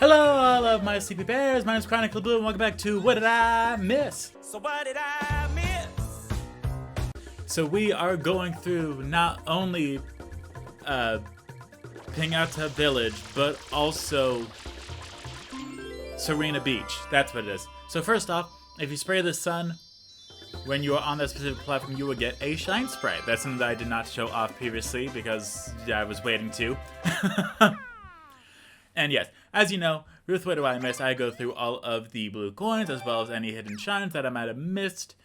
Hello, all of my sleepy bears. My name is Chronically Blue, and welcome back to What Did I Miss? So what did I miss? So we are going through not only Pinata Village, but also Serena Beach. That's what it is. So first off, if you spray the sun when you are on that specific platform, you will get a shine spray. That's something that I did not show off previously because I was waiting to. And yes, as you know, with What Do I Miss, I go through all of the blue coins as well as any hidden shines that I might have missed,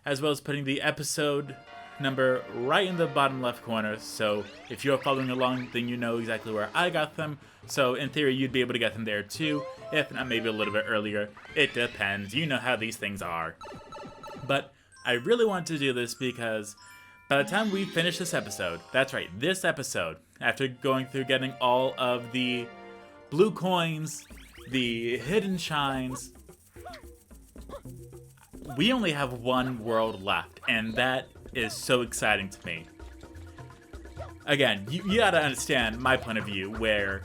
as well as putting the episode number right in the bottom left corner. So if you're following along, then you know exactly where I got them. So in theory, you'd be able to get them there too, if not maybe a little bit earlier. It depends. You know how these things are. But I really want to do this because by the time we finish this episode, that's right, this episode, after going through getting all of the blue coins, the hidden shines, we only have one world left, and that is so exciting to me. Again, you gotta understand my point of view, where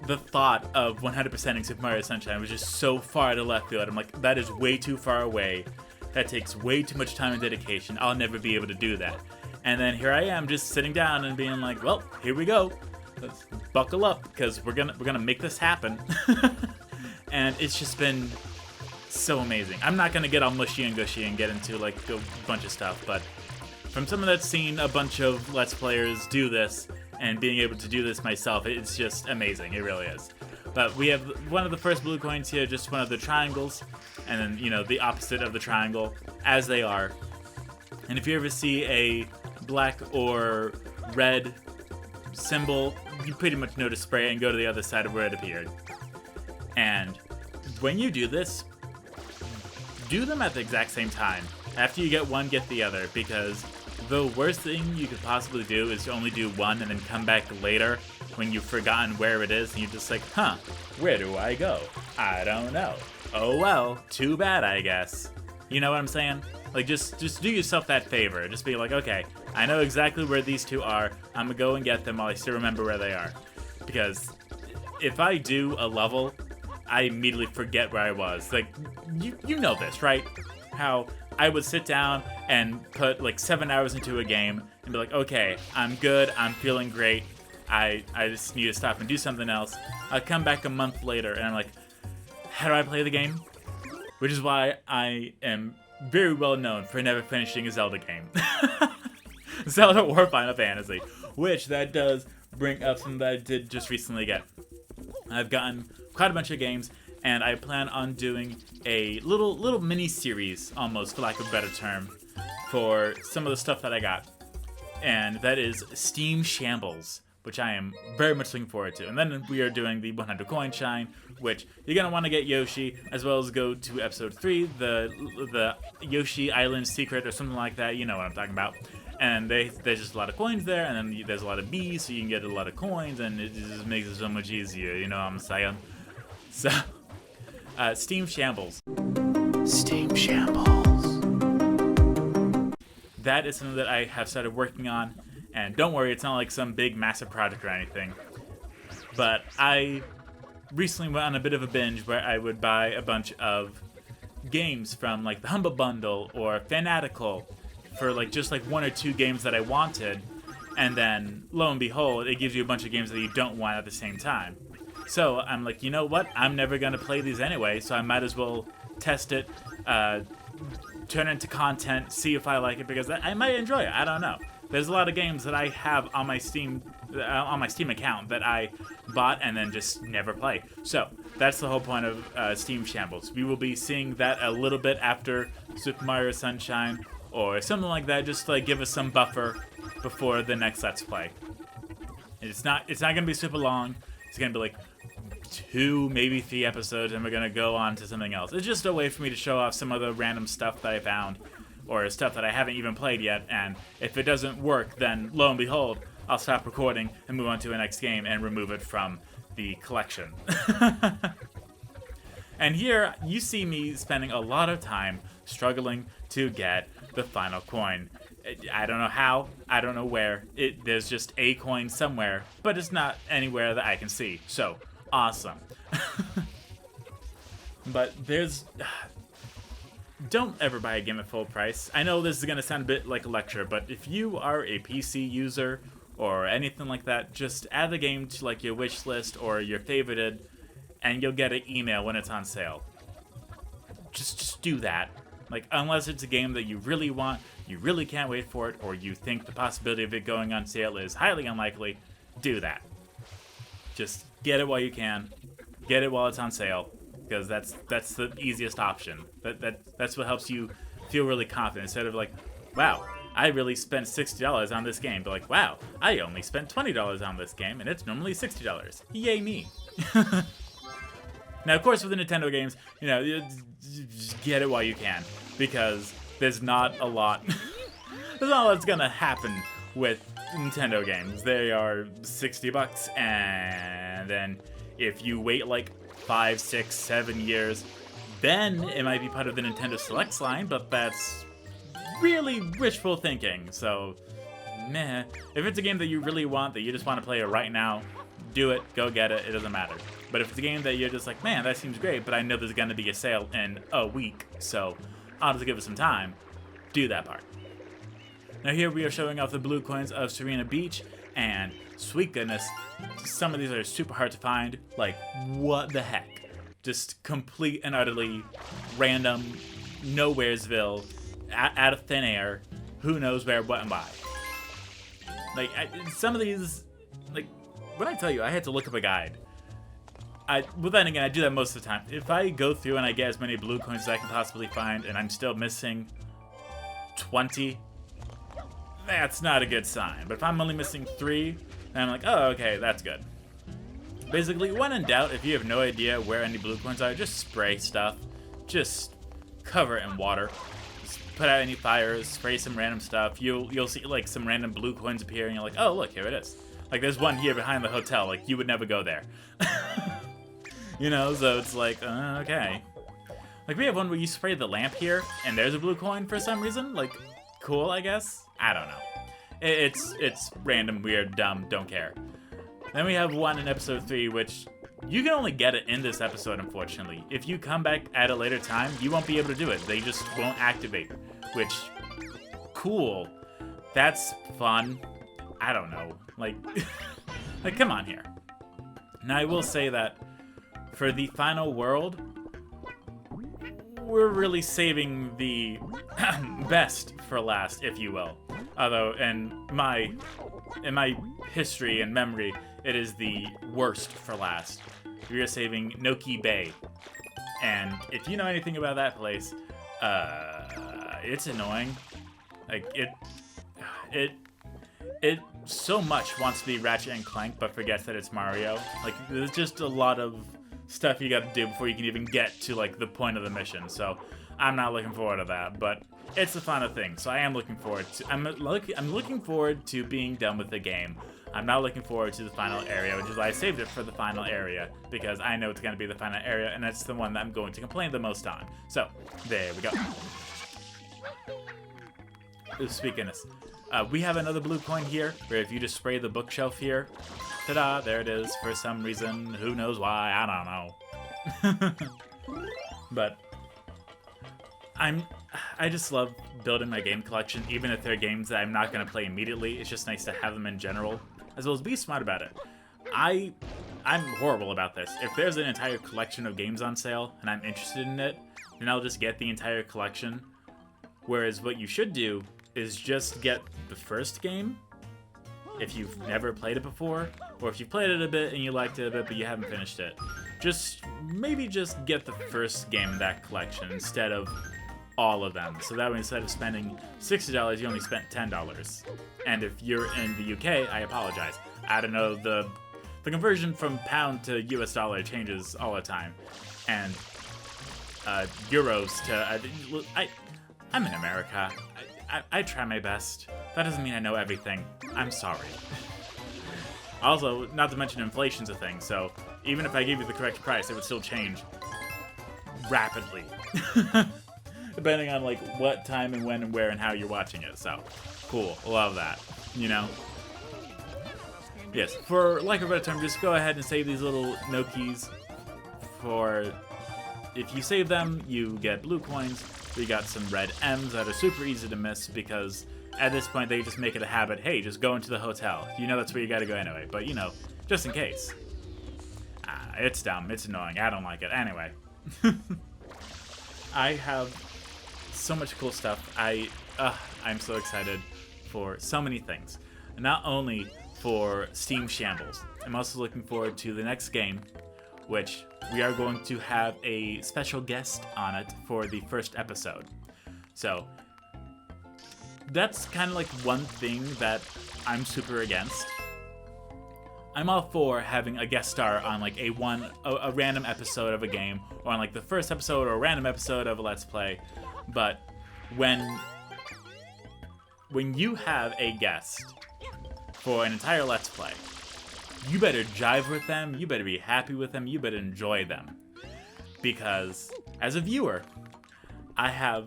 the thought of 100%ing Super Mario Sunshine was just so far to left field. I'm like, that is way too far away. That takes way too much time and dedication. I'll never be able to do that. And then here I am just sitting down and being like, well, here we go. Let's buckle up because we're gonna make this happen. And it's just been so amazing. I'm not gonna get all mushy and gushy and get into like a bunch of stuff, but from someone that's seen a bunch of Let's Players do this and being able to do this myself, it's just amazing. It really is. But we have one of the first blue coins here, just one of the triangles, and then, you know, the opposite of the triangle, as they are. And if you ever see a black or red symbol, you pretty much know to spray it and go to the other side of where it appeared. And when you do this, do them at the exact same time. After you get one, get the other, because the worst thing you could possibly do is to only do one and then come back later when you've forgotten where it is and you're just like, huh, where do I go? I don't know. Oh well, too bad, I guess. You know what I'm saying? Like, just do yourself that favor. Just be like, okay, I know exactly where these two are. I'm gonna go and get them while I still remember where they are. Because if I do a level, I immediately forget where I was. Like, you know this, right? How I would sit down and put like 7 hours into a game and be like, okay, I'm good, I'm feeling great. I just need to stop and do something else. I'll come back a month later and I'm like, how do I play the game? Which is why I am very well known for never finishing a Zelda game. Zelda or Final Fantasy. Which that does bring up something that I did just recently get. I've gotten quite a bunch of games, and I plan on doing a little mini series, almost for lack of a better term, for some of the stuff that I got. And that is Steam Shambles, which I am very much looking forward to. And then we are doing the 100 coin shine, which you're going to want to get Yoshi, as well as go to episode 3, the Yoshi Island secret or something like that. You know what I'm talking about. And there's just a lot of coins there, and then there's a lot of bees, so you can get a lot of coins, and it just makes it so much easier, you know what I'm saying? So, Steam Shambles. Steam Shambles. That is something that I have started working on, and don't worry, it's not like some big, massive project or anything. But I recently went on a bit of a binge where I would buy a bunch of games from like the Humble Bundle or Fanatical for like just like one or two games that I wanted, and then lo and behold, it gives you a bunch of games that you don't want at the same time. So I'm like, you know what? I'm never gonna play these anyway, so I might as well test it, turn it into content, see if I like it, because I might enjoy it. I don't know. There's a lot of games that I have on my Steam account that I bought and then just never play. So that's the whole point of Steam Shambles. We will be seeing that a little bit after Super Mario Sunshine or something like that, just to like give us some buffer before the next Let's Play. It's not gonna be super long. It's gonna be like 2, maybe 3 episodes, and we're gonna go on to something else. It's just a way for me to show off some other random stuff that I found, or stuff that I haven't even played yet, and if it doesn't work, then lo and behold, I'll stop recording and move on to a next game and remove it from the collection. And here, you see me spending a lot of time struggling to get the final coin. I don't know how, I don't know where. There's just a coin somewhere, but it's not anywhere that I can see. So, awesome. But don't ever buy a game at full price. I know this is going to sound a bit like a lecture, but if you are a PC user or anything like that, just add the game to like your wish list or your favorited, and you'll get an email when it's on sale. Just do that. Like, unless it's a game that you really want, you really can't wait for it, or you think the possibility of it going on sale is highly unlikely, do that. Just get it while you can. Get it while it's on sale, because that's the easiest option. That's what helps you feel really confident, instead of like, wow, I really spent $60 on this game, but like, wow, I only spent $20 on this game, and it's normally $60. Yay me. Now, of course, with the Nintendo games, you know, just get it while you can, because there's not a lot. There's not a lot that's gonna happen with Nintendo games. They are $60, and then if you wait like 5, 6, 7 years, then it might be part of the Nintendo Selects line, but that's really wishful thinking. So, meh. If it's a game that you really want, that you just want to play it right now, do it, go get it, it doesn't matter. But if it's a game that you're just like, man, that seems great, but I know there's going to be a sale in a week, so I'll just give it some time, do that part. Now here we are showing off the blue coins of Serena Beach, and sweet goodness, some of these are super hard to find. Like, what the heck? Just complete and utterly random, nowheresville, out of thin air, who knows where, what, and why. Like, some of these, like, when I tell you, I had to look up a guide. Well, then again, I do that most of the time. If I go through and I get as many blue coins as I can possibly find, and I'm still missing 20, that's not a good sign. But if I'm only missing 3, then I'm like, oh, okay, that's good. Basically, when in doubt, if you have no idea where any blue coins are, just spray stuff. Just cover it in water. Just put out any fires, spray some random stuff. You'll see like some random blue coins appear, and you're like, oh, look, here it is. Like, there's one here behind the hotel. Like, you would never go there. You know, so it's like, okay. Like, we have one where you spray the lamp here, and there's a blue coin for some reason. Like, cool, I guess? I don't know. It's random, weird, dumb, don't care. Then we have one in episode 3, which you can only get it in this episode, unfortunately. If you come back at a later time, you won't be able to do it. They just won't activate, which, cool. That's fun. I don't know. Like, like, come on here. Now, I will say that for the final world, we're really saving the best for last, if you will. Although, in my history and memory, it is the worst for last. We are saving Noki Bay. And if you know anything about that place, it's annoying. Like, it so much wants to be Ratchet and Clank, but forgets that it's Mario. Like, there's just a lot of stuff you gotta do before you can even get to, like, the point of the mission. So, I'm not looking forward to that, but it's the final thing. So I am looking forward to, I'm looking forward to being done with the game. I'm not looking forward to the final area, which is why I saved it for the final area, because I know it's gonna be the final area, and it's the one that I'm going to complain the most on. So, there we go. Ooh, sweet goodness. We have another blue coin here, where if you just spray the bookshelf here, ta-da, there it is, for some reason, who knows why, I don't know. But, I just love building my game collection, even if they're games that I'm not going to play immediately. It's just nice to have them in general, as well as be smart about it. I'm horrible about this. If there's an entire collection of games on sale, and I'm interested in it, then I'll just get the entire collection. Whereas what you should do is just get the first game, if you've never played it before, or if you've played it a bit and you liked it a bit but you haven't finished it. Maybe just get the first game in that collection instead of all of them. So that way, instead of spending $60, you only spent $10. And if you're in the UK, I apologize. I don't know, the conversion from pound to US dollar changes all the time. And euros to... I'm in America. I try my best. That doesn't mean I know everything. I'm sorry. Also, not to mention inflation's a thing, so even if I gave you the correct price, it would still change rapidly. Depending on, like, what time and when and where and how you're watching it, so cool. Love that, you know? Yes, for lack of a better term, just go ahead and save these little Nokis. For if you save them, you get blue coins. We got some red M's that are super easy to miss because at this point they just make it a habit. Hey, just go into the hotel. You know that's where you gotta go anyway, but you know, just in case. It's dumb. It's annoying. I don't like it. Anyway. I have so much cool stuff. I'm so excited for so many things. Not only for Steam Shambles, I'm also looking forward to the next game, which we are going to have a special guest on it for the first episode. So that's kind of like one thing that I'm super against. I'm all for having a guest star on like a random episode of a game, or on like the first episode or a random episode of a Let's Play, but when you have a guest for an entire Let's Play, you better jive with them, you better be happy with them, you better enjoy them. Because as a viewer, I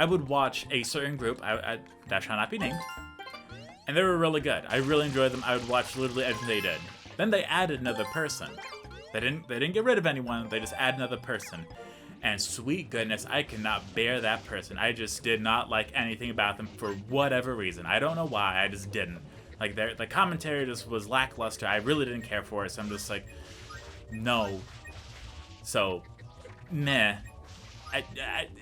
would watch a certain group, that shall not be named, and they were really good. I really enjoyed them. I would watch literally everything they did. Then they added another person. They didn't get rid of anyone, they just added another person. And sweet goodness, I could not bear that person. I just did not like anything about them for whatever reason. I don't know why, I just didn't. Like, the commentary just was lackluster. I really didn't care for it, so I'm just like, no. So, meh.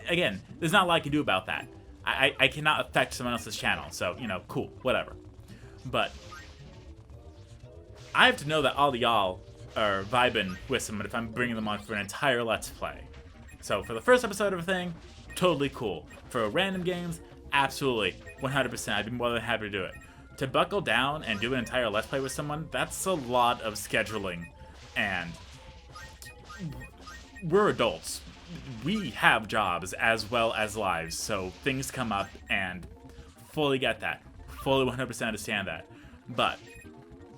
Again, there's not a lot I can do about that. I cannot affect someone else's channel, so, you know, cool, whatever. But I have to know that all y'all are vibing with someone if I'm bringing them on for an entire Let's Play. So for the first episode of a thing, totally cool. For random games, absolutely, 100%. I'd be more than happy to do it. To buckle down and do an entire Let's Play with someone, that's a lot of scheduling. And we're adults. We have jobs as well as lives, so things come up, and fully get that. Fully 100% understand that. But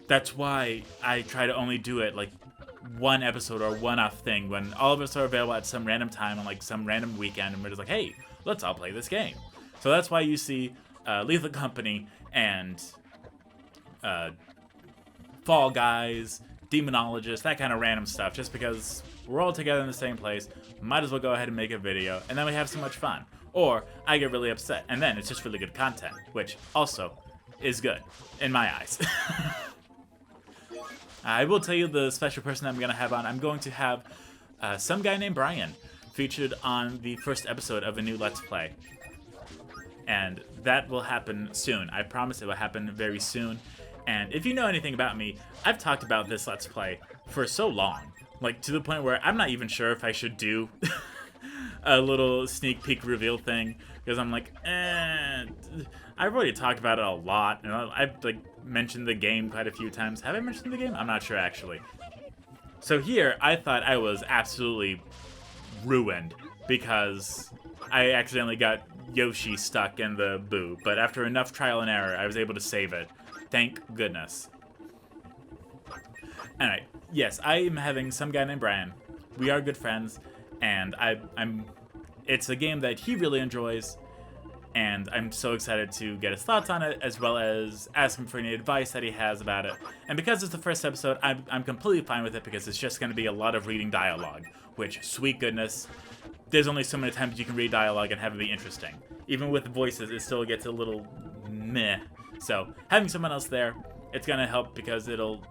that's why I try to only do it like one episode or one-off thing when all of us are available at some random time on like some random weekend, and we're just like, hey, let's all play this game. So that's why you see Lethal Company and Fall Guys, Demonologist, that kind of random stuff, just because we're all together in the same place, might as well go ahead and make a video, and then we have so much fun. Or I get really upset, and then it's just really good content, which also is good, in my eyes. I will tell you the special person I'm going to have on. I'm going to have some guy named Brian featured on the first episode of a new Let's Play. And that will happen soon. I promise it will happen very soon. And if you know anything about me, I've talked about this Let's Play for so long. Like, to the point where I'm not even sure if I should do a little sneak peek reveal thing. Because I'm like, I've already talked about it a lot. And I've, like, mentioned the game quite a few times. Have I mentioned the game? I'm not sure, actually. So here, I thought I was absolutely ruined. Because I accidentally got Yoshi stuck in the Boo. But after enough trial and error, I was able to save it. Thank goodness. Alright, yes, I am having some guy named Brian. We are good friends, and it's a game that he really enjoys, and I'm so excited to get his thoughts on it, as well as ask him for any advice that he has about it. And because it's the first episode, I'm completely fine with it, because it's just going to be a lot of reading dialogue, which, sweet goodness, there's only so many times you can read dialogue and have it be interesting. Even with voices, it still gets a little meh. So, having someone else there, it's going to help, because it'll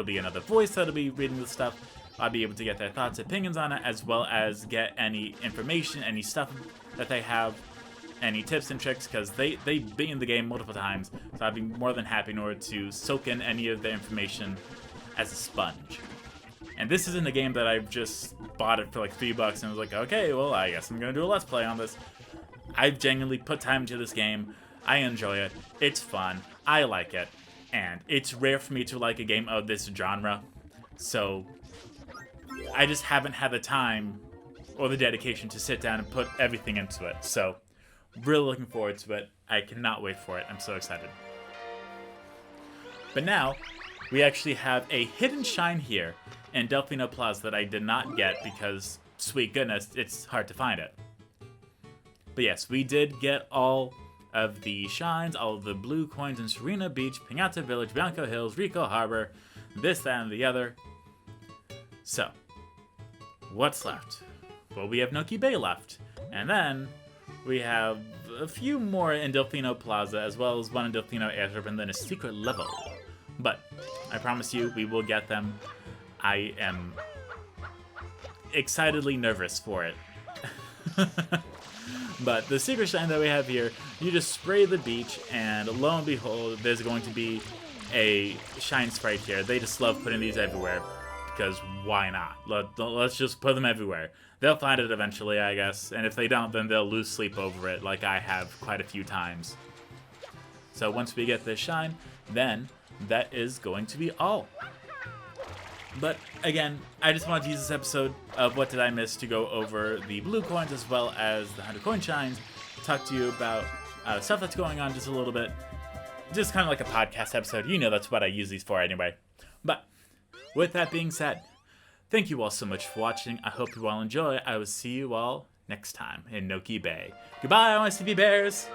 be another voice that'll be reading the stuff. I'll be able to get their thoughts, opinions on it, as well as get any information, any stuff that they have, any tips and tricks, because they've been in the game multiple times, so I'd be more than happy in order to soak in any of the information as a sponge. And this isn't a game that I've just bought it for like $3 and was like, okay, well, I guess I'm gonna do a Let's Play on this. I've genuinely put time into this game. I enjoy it. It's fun. I like it. And it's rare for me to like a game of this genre, so I just haven't had the time or the dedication to sit down and put everything into it. So, really looking forward to it. I cannot wait for it. I'm so excited. But now, we actually have a hidden shine here in Delphino Plaza that I did not get because, sweet goodness, it's hard to find it. But yes, we did get all of the shines, all of the blue coins in Serena Beach, Piñata Village, Bianco Hills, Rico Harbor, this, that, and the other. So, what's left? Well, we have Noki Bay left. And then we have a few more in Delfino Plaza, as well as one in Delfino Airstrip, and then a secret level. But I promise you, we will get them. I am excitedly nervous for it. But the secret shine that we have here, you just spray the beach, and lo and behold, there's going to be a shine sprite here. They just love putting these everywhere, because why not? Let's just put them everywhere. They'll find it eventually, I guess, and if they don't, then they'll lose sleep over it, like I have quite a few times. So once we get this shine, then that is going to be all. But again, I just wanted to use this episode of What Did I Miss to go over the blue coins as well as the 100 coin shines, talk to you about stuff that's going on just a little bit. Just kind of like a podcast episode. You know that's what I use these for anyway. But with that being said, thank you all so much for watching. I hope you all enjoy. I will see you all next time in Noki Bay. Goodbye, my CP Bears!